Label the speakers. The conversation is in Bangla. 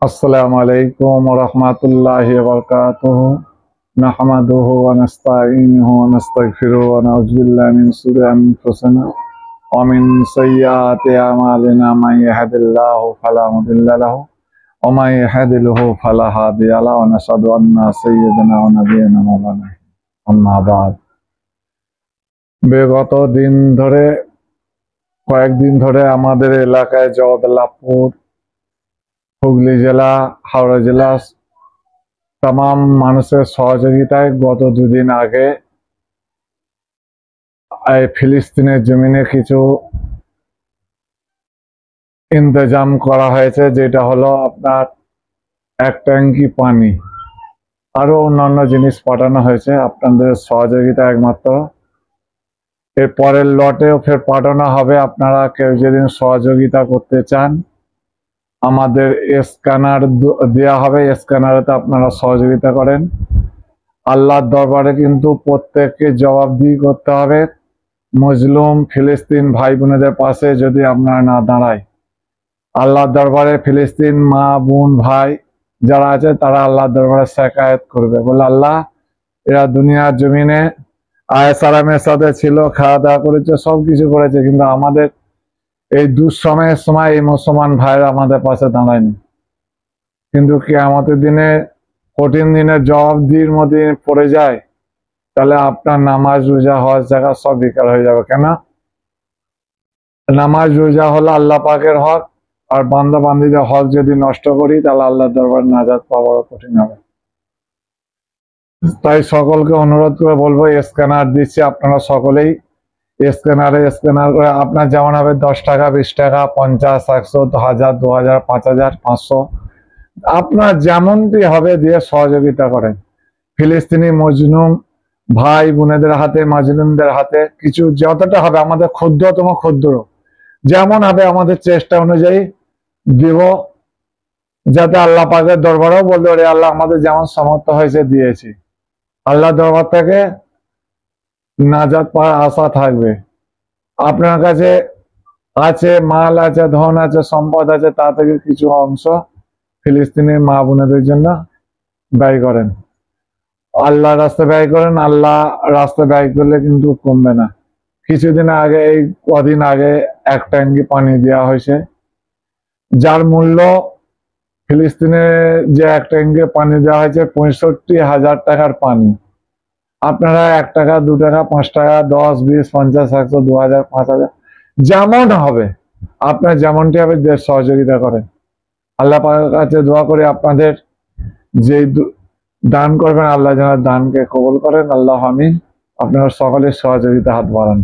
Speaker 1: আসসালামু আলাইকুম ওয়া রাহমাতুল্লাহি ওয়া বারাকাতুহু নাহমাদুহু ওয়া নাস্তাঈনুহু ওয়া নাস্তাগফিরুহু ওয়া নাউযু বিল্লাহি মিন শুরুরি আনফুসিনা ওয়া মিন সাইয়্যাতি আ'মালিনা মান ইয়াহদিল্লাহু ফালা মুদিল্লা লাহু ওয়া মান ইউদ্লিলহু ফালা হাদিয়া লাহু ওয়া নাশহাদু আন্না সাইয়্যিদানা ওয়া নাবিয়ানা মাওলানা আম্মা বা'দ। বিগত কয়েকদিন ধরে আমাদের এলাকায় জগদলাপুর, হুগলি জেলা, হাওড়া জেলা তামাম মানুষের সহযোগিতায় গত দুদিন আগে ফিলিস্তিনের জমিনে কিছু ইন্তজাম করা হয়েছে, যেটা হলো আপনার এক ট্যাঙ্কি পানি, আরো অন্যান্য জিনিস পাঠানো হয়েছে আপনাদের সহযোগিতা একমাত্র। এর পরের লটেও ফের পাঠানো হবে। আপনারা কেউ যেদিন সহযোগিতা করতে চান আমাদের স্ক্যানার দেওয়া হবে, স্ক্যানারেতে আপনারা সহযোগিতা করেন। আল্লাহর দরবারে কিন্তু প্রত্যেককে জবাবদিহি করতে হবে। মজলুম ফিলিস্তিন ভাই বোনেদের পাশে যদি আপনারা না দাঁড়ায়, আল্লাহর দরবারে ফিলিস্তিন মা বোন ভাই যারা আছে তারা আল্লাহর দরবারে শিকায়ত করবে, বলে আল্লাহ এরা দুনিয়ার জমিনে আয়েসারামের সাথে ছিল, খাওয়া দাওয়া করেছে, সবকিছু করেছে, কিন্তু আমাদের এই দুঃসময়ের সময় এই মুসলমান ভাইরা আমাদের পাশে দাঁড়ায়নি। কিন্তু কিয়ামতের দিনে, কঠিন দিনের জবাবদিহির মধ্যে পড়ে যায়, তাহলে আপনার নামাজ রোজা হজ জাকাত সব বেকার হয়ে যাবে। কেন? নামাজ রোজা হলো আল্লাহ পাকের হক, আর বান্দা বান্দীদের হক যদি নষ্ট করি তাহলে আল্লাহর দরবার নাজাত পাওয়া কঠিন হবে। তাই সকলকে অনুরোধ করে বলবো, স্ক্যানার দিচ্ছি, আপনারা সকলেই স্ক্যানার করে আপনার যেমন হবে 10 টাকা 20 টাকা 50 100 1000 2000 5000 500 আপনার যেমনটি হবে দিয়ে সহযোগিতা করেন। ফিলিস্তিনি মজলুম ভাই বোনেদের হাতে, মাজলুমদের হাতে কিছু যতটা হবে, আমাদের ক্ষুদ্রতম ক্ষুদ্র যেমন হবে আমাদের চেষ্টা অনুযায়ী দিব, যাতে আল্লাহ পাকের দরবারেও বলতে পারি আল্লাহ আমাদের যেমন সামর্থ্য হয়েছে দিয়েছি। আল্লাহ দরবার থেকে নাজাত পাওয়ার আশা থাকবে। আপনার কাছে আছে, মাল আছে, ধন আছে, সম্পদ আছে, তা থেকে কিছু অংশ ফিলিস্তিনের মা বোনেদের জন্য ব্যয় করেন, আল্লাহ রাস্তায় ব্যয় করেন। আল্লাহ রাস্তায় ব্যয় করলে কিন্তু কমবে না। কিছুদিন আগে, এই কদিন আগে এক ট্যাঙ্কি পানি দেওয়া হয়েছে, যার মূল্য ফিলিস্তিনে যে এক ট্যাঙ্কি পানি দেওয়া হয়েছে 65,000 টাকার পানি। আপনারা 1 টাকা 2 টাকা 5 টাকা 10 20 50 100 2000 5000 যেমন হবে, আপনার যেমনটি হবে দেশ সহযোগিতা করেন। আল্লাহ পাকের কাছে দোয়া করি আপনাদের যে দান করবেন আল্লাহ যেন দানকে কবুল করেন। আল্লাহ আমিন। আপনারা সকলের সহযোগিতা হাত বাড়ান।